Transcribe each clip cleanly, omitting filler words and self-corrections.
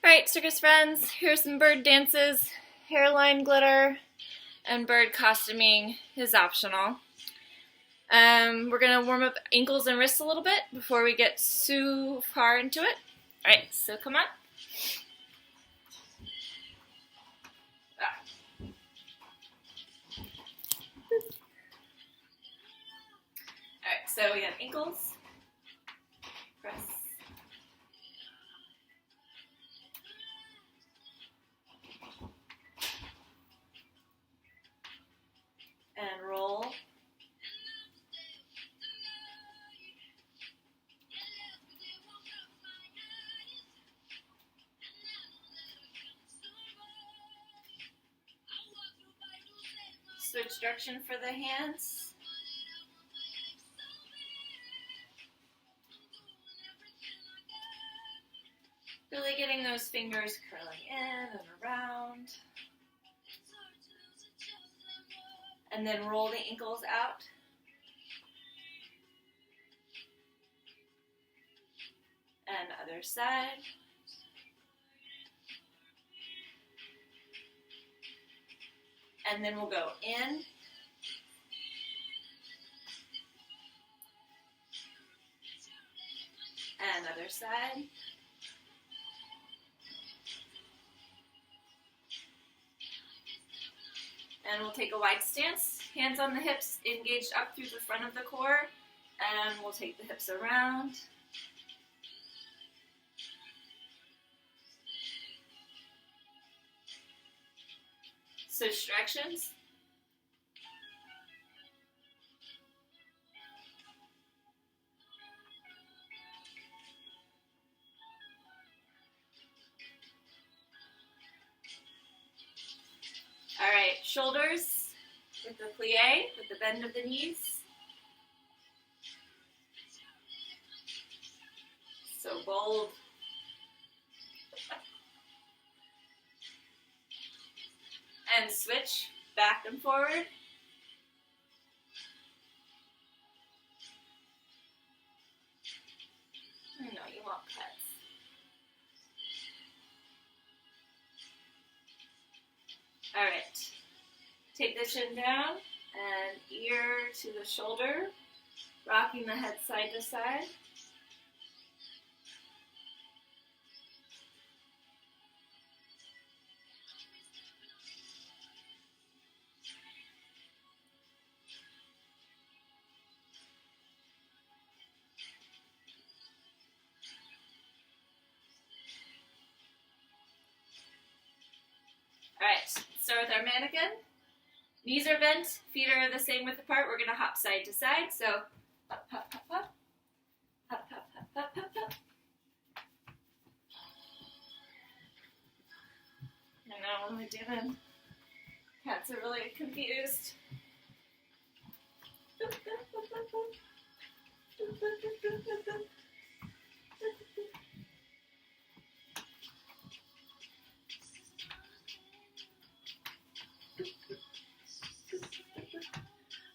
Alright, circus friends, here's some bird dances. Hairline glitter and bird costuming is optional. We're going to warm up ankles and wrists a little bit before we get too far into it. Alright, so come on. Alright, so we got ankles, press, and roll. Switch direction for the hands. Really getting those fingers curling in and around. And then roll the ankles out. And other side. And then we'll go in. And other side. And we'll take a wide stance, hands on the hips, engaged up through the front of the core, and we'll take the hips around. Switch directions. All right, shoulders with the plie, with the bend of the knees. So bold. And switch back and forward. I know you want cuts. All right, take the chin down and ear to the shoulder, rocking the head side to side. All right, start with our mannequin. Knees are bent, feet are the same width apart. We're going to hop side to side. So up, hop, hop, hop. Hop, hop, hop, hop, hop, hop. I know, what am I doing? Cats are really confused.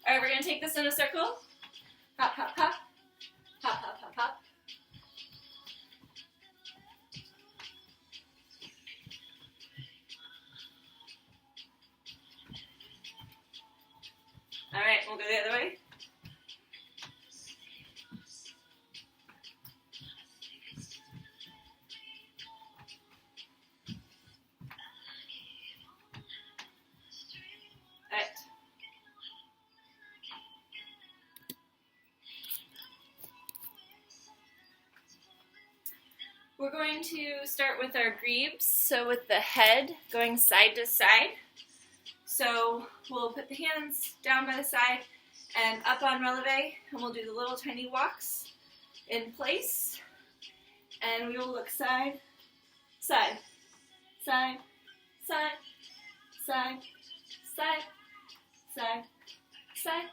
All right, we're going to take this in a circle. Hop, hop, hop. Hop, hop, hop, hop. All right, we'll go the other way. All right. We're going to start with our grebes, so with the head going side to side. So we'll put the hands down by the side and up on releve, and we'll do the little tiny walks in place. And we will look side, side, side, side, side, side, side, side,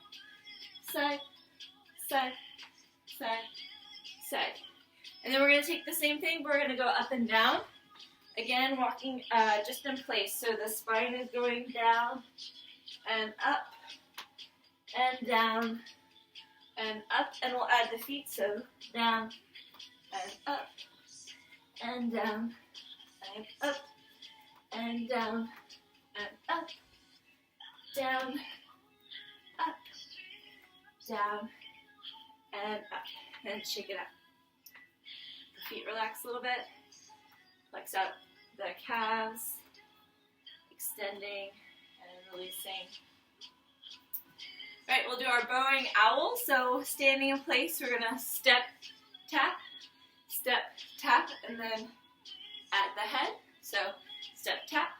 side, side, side, side. And then we're going to take the same thing, we're going to go up and down. Again, walking just in place. So the spine is going down and up and down and up. And we'll add the feet, so down and up and down and up, and down, and up, down, up, down, and up, and shake it out. The feet relax a little bit, flex out the calves, extending and releasing. All right, we'll do our bowing owl. So standing in place, we're gonna step, tap, and then at the head. So step, tap,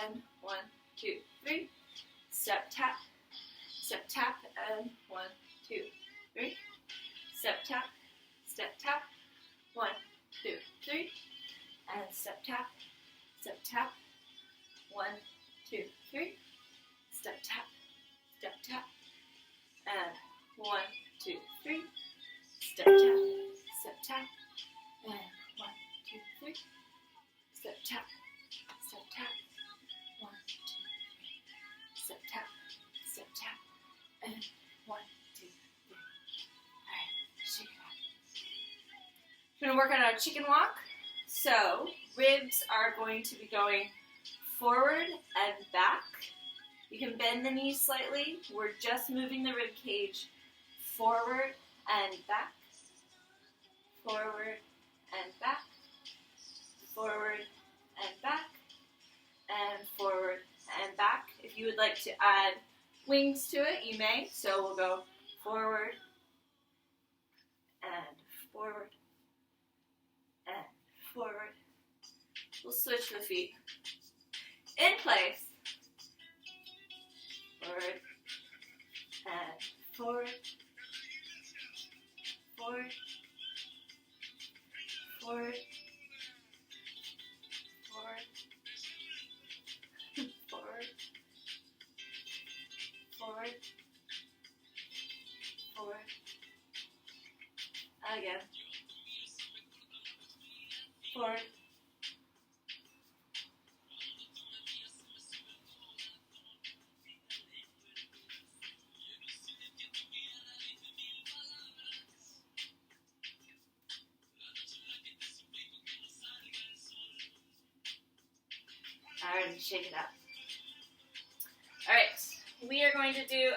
and 1, 2, 3. Step, tap, and 1, 2, 3. Step, tap, 1, 2, 3. And step, tap, 1, 2, 3. Step, tap, and 1, 2, 3. Step, tap, and 1, 2, 3. Step, tap, 1, 2, 3. Step, tap, and 1, 2, 3. All right, shake it out. We're going to work on our chicken walk. So ribs are going to be going forward and back. You can bend the knees slightly. We're just moving the rib cage forward and back, forward and back, forward and back, and forward and back. If you would like to add wings to it, you may. So we'll go forward and forward and forward. We'll switch the feet. In place. Forward and forward, forward, forward, forward, forward, forward, forward. Again. Forward. Alright, shake it out. Alright, we are going to do,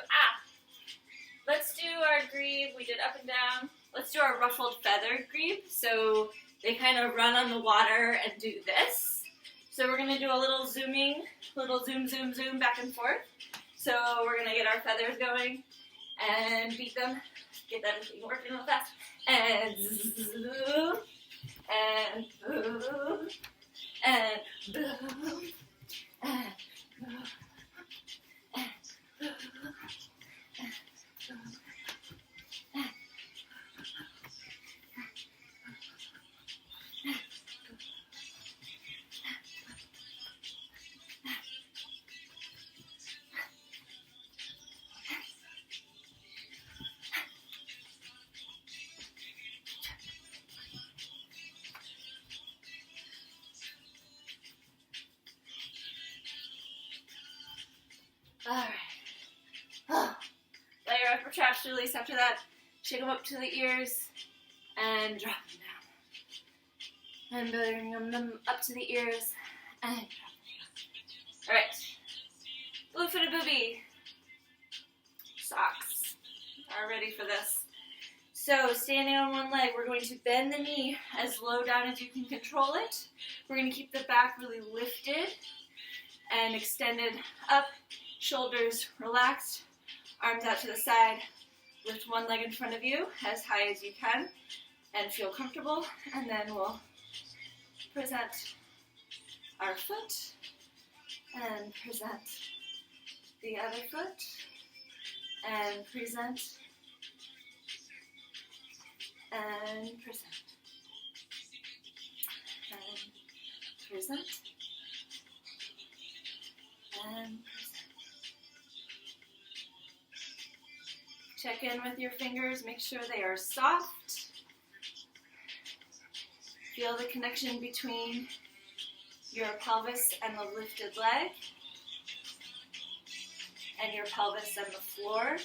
let's do our grebe. We did up and down. Let's do our ruffled feather grebe. So they kind of run on the water and do this. So we're going to do a little zooming, zoom back and forth. So we're going to get our feathers going and beat them. Get that working real fast. And zoom, and boom, and boom, and boom, and boom, and boom. Alright. Let your upper traps release after that. Shake them up to the ears and drop them down. And bring them up to the ears and drop them down. Alright. Blue-footed booby. Socks are ready for this. So, standing on one leg, we're going to bend the knee as low down as you can control it. We're going to keep the back really lifted and extended up. Shoulders relaxed, arms out to the side. Lift one leg in front of you as high as you can and feel comfortable. And then we'll present our foot and present the other foot and present and present and present and present. Check in with your fingers, make sure they are soft. Feel the connection between your pelvis and the lifted leg, and your pelvis and the floor.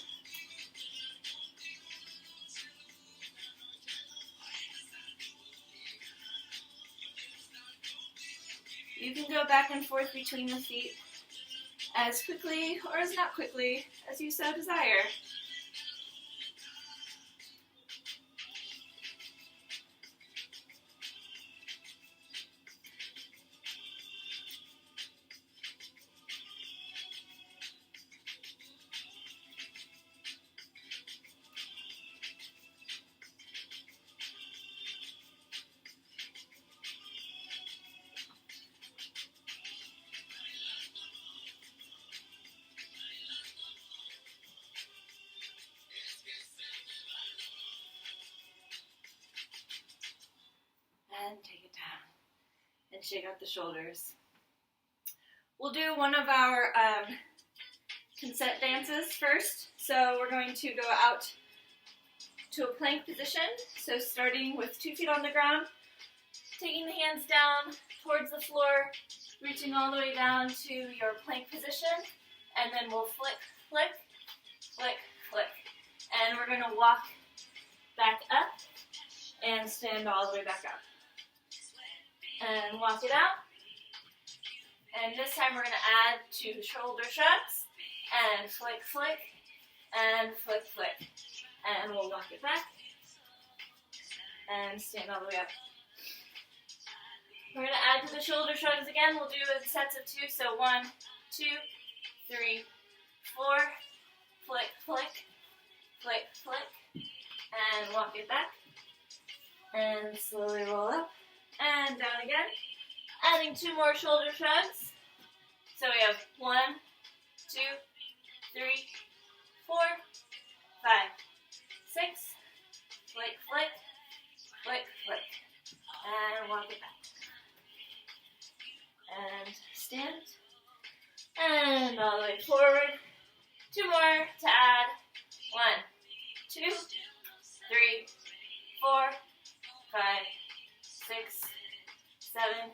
You can go back and forth between the feet as quickly or as not quickly as you so desire. And take it down. And shake out the shoulders. We'll do one of our consent dances first. So we're going to go out to a plank position. So starting with 2 feet on the ground, taking the hands down towards the floor, reaching all the way down to your plank position, and then we'll flick, flick, flick, flick. And we're going to walk back up and stand all the way back up. And walk it out. And this time we're going to add 2 shoulder shrugs. And flick, flick. And flick, flick. And we'll walk it back. And stand all the way up. We're going to add to the shoulder shrugs again. We'll do it in sets of 2. So 1, 2, 3, 4. Flick, flick. Flick, flick. And walk it back. And slowly roll up. And down again. Adding 2 more shoulder shrugs. So we have 1, 2, 3, 4, 5, 6. Flick, flick, flick, flick. And walk it back. And stand. And all the way forward. 2 more to add. 1, 2, 3, 4, 5, 6, 7,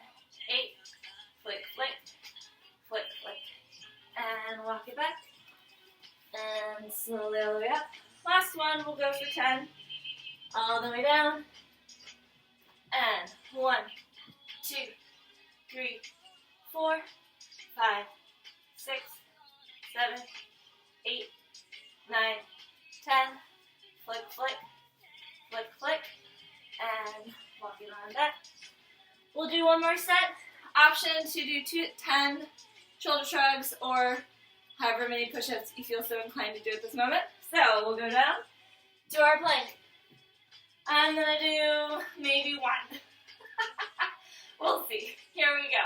8, flick, flick, flick, flick, and walk it back, and slowly all the way up. Last one, we'll go for 10, all the way down, and 1, 2, 3, 4, 5, 6, 7, 8, 9, 10, flick, flick, flick, flick, and walk it on back. We'll do one more set. Option to do 10 shoulder shrugs or however many push-ups you feel so inclined to do at this moment. So we'll go down to our plank. I'm going to do maybe 1. We'll see. Here we go.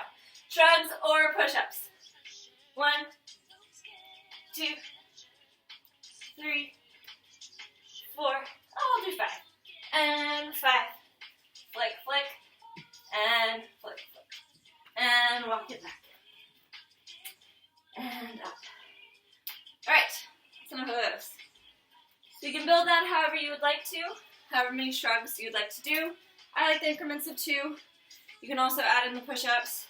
Shrugs or push-ups. 1, 2, 3, 4. Oh, I'll do 5. And 5. Flick, flick. And flick, flick. And walk it back. And up. Alright, that's enough of those. So you can build that however you would like to, however many shrugs you'd like to do. I like the increments of 2. You can also add in the push-ups.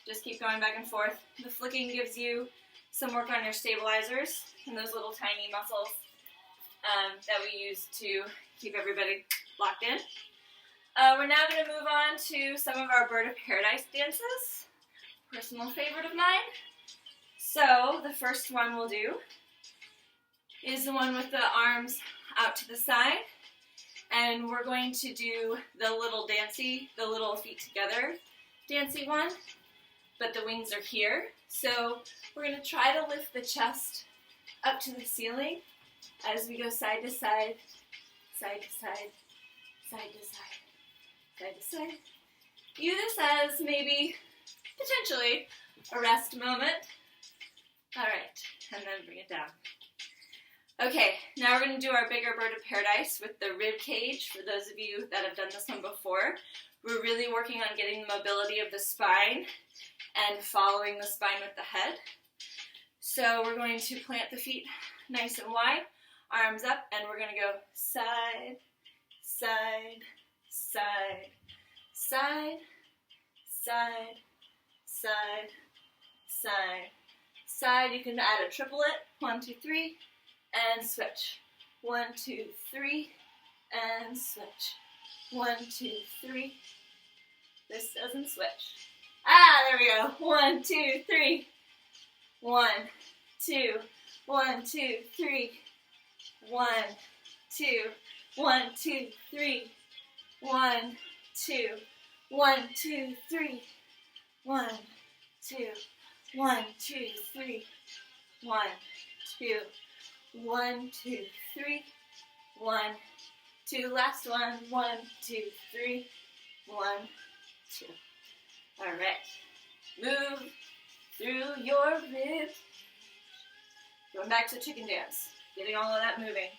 Just keep going back and forth. The flicking gives you some work on your stabilizers and those little tiny muscles that we use to keep everybody locked in. We're now going to move on to some of our Bird of Paradise dances. Personal favorite of mine. So the first one we'll do is the one with the arms out to the side. And we're going to do the little dancey, the little feet together dancey one. But the wings are here. So we're going to try to lift the chest up to the ceiling as we go side to side, side to side, side to side, side to side. View this as maybe, potentially, a rest moment. Alright, and then bring it down. Okay, now we're going to do our bigger Bird of Paradise with the rib cage. For those of you that have done this one before, we're really working on getting the mobility of the spine and following the spine with the head. So we're going to plant the feet nice and wide, arms up, and we're going to go side, side, side, side, side, side, side, side. You can add a triplet, 1, 2, 3, and switch. 1, 2, 3, and switch. 1, 2, 3. This doesn't switch. There we go. 1, 2, 3. 1, 2, 1, 2, 3. 1, 2, 1, 2, 3. 1, 2, 1, 2, 3. 1, 2, 1, 2, 3. 1, 2, 1, 2, 3. 1, 2. Last one. 1, 2, 3. 1, 2. All right. Move through your ribs. Going back to chicken dance. Getting all of that moving.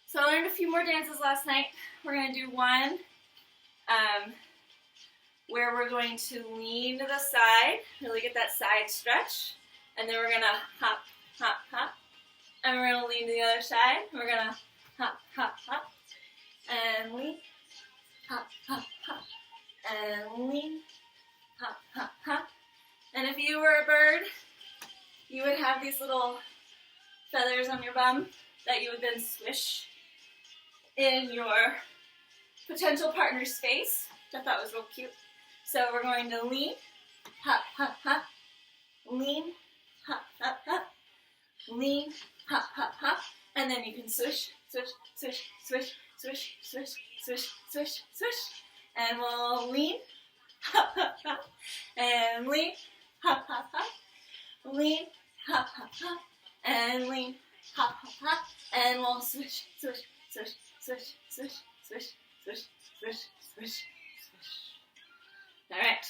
So I learned a few more dances last night. We're going to do one where we're going to lean to the side, really get that side stretch, and then we're going to hop, hop, hop, and we're going to lean to the other side. We're going to hop, hop, hop, and lean, hop, hop, hop, and lean, hop, hop, hop. And if you were a bird, you would have these little feathers on your bum that you would then swish in your potential partner's face, which I thought was real cute. So we're going to lean, hop, hop, hop, lean, hop, hop, hop, lean, hop, hop, hop, and then you can swish, swish, swish, swish, swish, swish, swish, swish, swish, and we'll lean, hop, hop, hop, and lean, hop, hop, hop, lean, hop, hop, hop, and lean, hop, hop, hop, and we'll swish, swish, swish, swish, swish, swish, swish, swish, swish, swish. All right.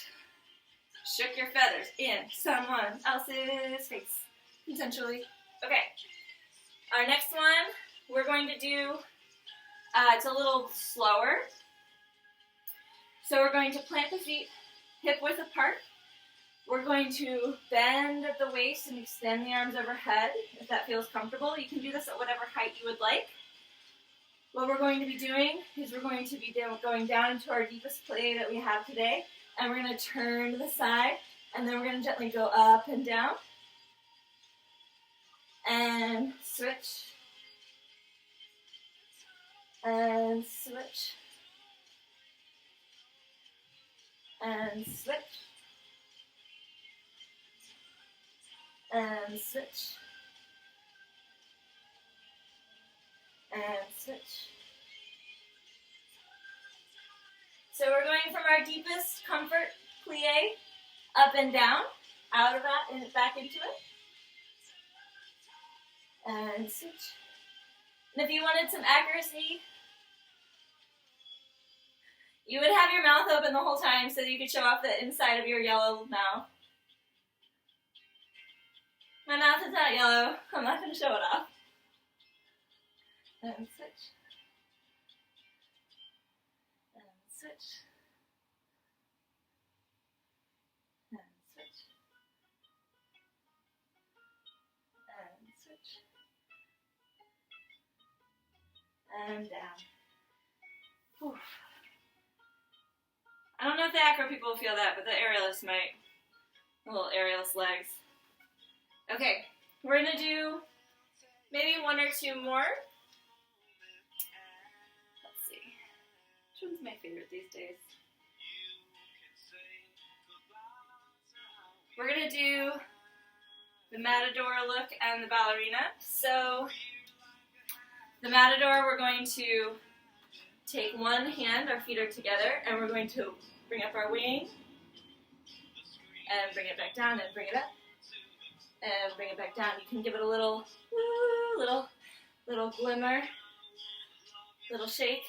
Shook your feathers in someone else's face, potentially. Okay. Our next one, we're going to do, it's a little slower. So we're going to plant the feet hip width apart. We're going to bend at the waist and extend the arms overhead. If that feels comfortable, you can do this at whatever height you would like. What we're going to be doing is we're going to be going down into our deepest play that we have today, and we're going to turn to the side, and then we're going to gently go up and down, and switch, and switch, and switch, and switch, and switch. So we're going from our deepest comfort plie up and down, out of that and back into it. And switch. And if you wanted some accuracy, you would have your mouth open the whole time so that you could show off the inside of your yellow mouth. My mouth is not yellow. I'm not going to show it off. And switch. And switch. And switch. And switch. And down. Whew. I don't know if the acro people will feel that, but the aerialists might. The little aerialist legs. Okay, we're going to do maybe one or two more. Let's see. Which one's my favorite these days? We're going to do the matador look and the ballerina. So, the matador, we're going to take one hand, our feet are together, and we're going to bring up our wing, and bring it back down, and bring it up, and bring it back down. You can give it a little, little glimmer, little shake,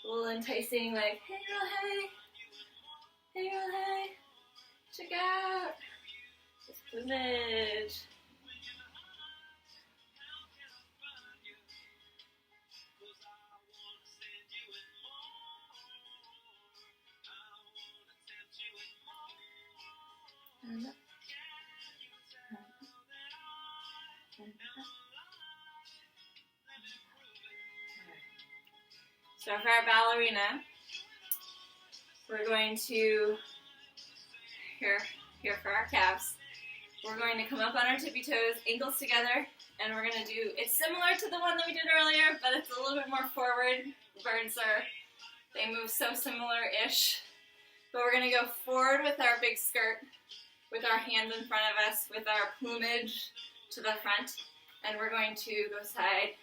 a little enticing, like, hey girl, hey girl, hey, check out this plumage. So for our ballerina, we're going to, here for our calves, we're going to come up on our tippy toes, ankles together, and we're going to do, it's similar to the one that we did earlier, but it's a little bit more forward. Birds they move so similar-ish. But we're going to go forward with our big skirt, with our hands in front of us, with our plumage to the front, and we're going to go side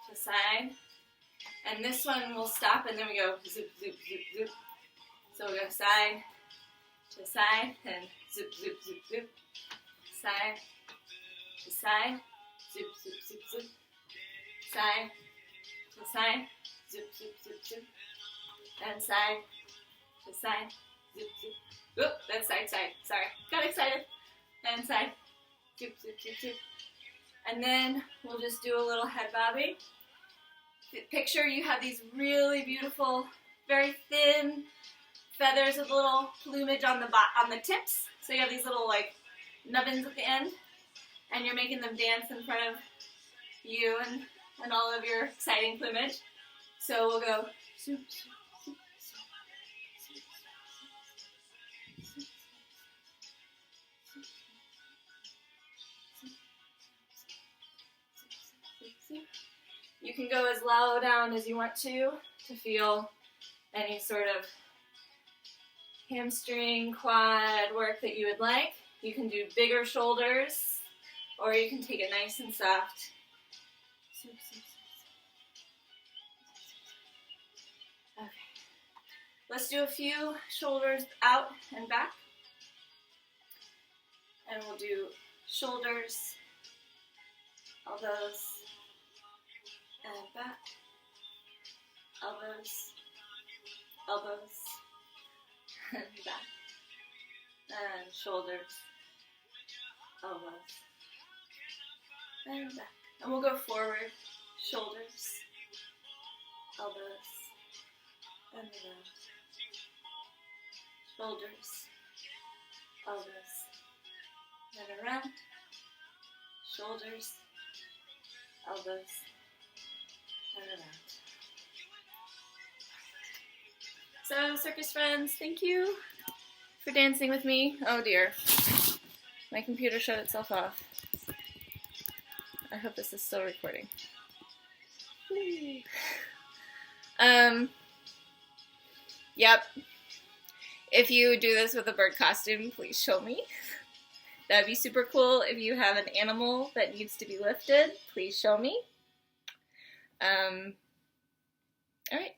to side. And this one will stop, and then we go zoop, zoop, zoop, zoop. So we'll go side to side, and zoop, zoop, zoop, zoop. Side to side, zoop, zoop, zoop, zoop. Side to side, zoop, zoop, zoop, zoop. And side to side, zoop, zoop. Oop, that's side, side. Sorry, got excited. And side, zoop, zoop, zoop, zoop. And then we'll just do a little head bobbing. Picture you have these really beautiful, very thin feathers with little plumage on the tips. So you have these little like nubbins at the end, and you're making them dance in front of you and all of your exciting plumage. So we'll go zoop, zoop, zoop, zoop, zoop, zoop, zoop. You can go as low down as you want to feel any sort of hamstring, quad work that you would like. You can do bigger shoulders, or you can take it nice and soft. Okay. Let's do a few shoulders out and back. And we'll do shoulders, elbows, and back, elbows, elbows, and back, and shoulders, elbows, and back. And we'll go forward, shoulders, elbows, and around, shoulders, elbows, and around, shoulders, elbows, and around. So, circus friends, thank you for dancing with me. Oh dear, my computer shut itself off. I hope this is still recording. Yep. If you do this with a bird costume, please show me. That'd be super cool. If you have an animal that needs to be lifted, please show me. All right.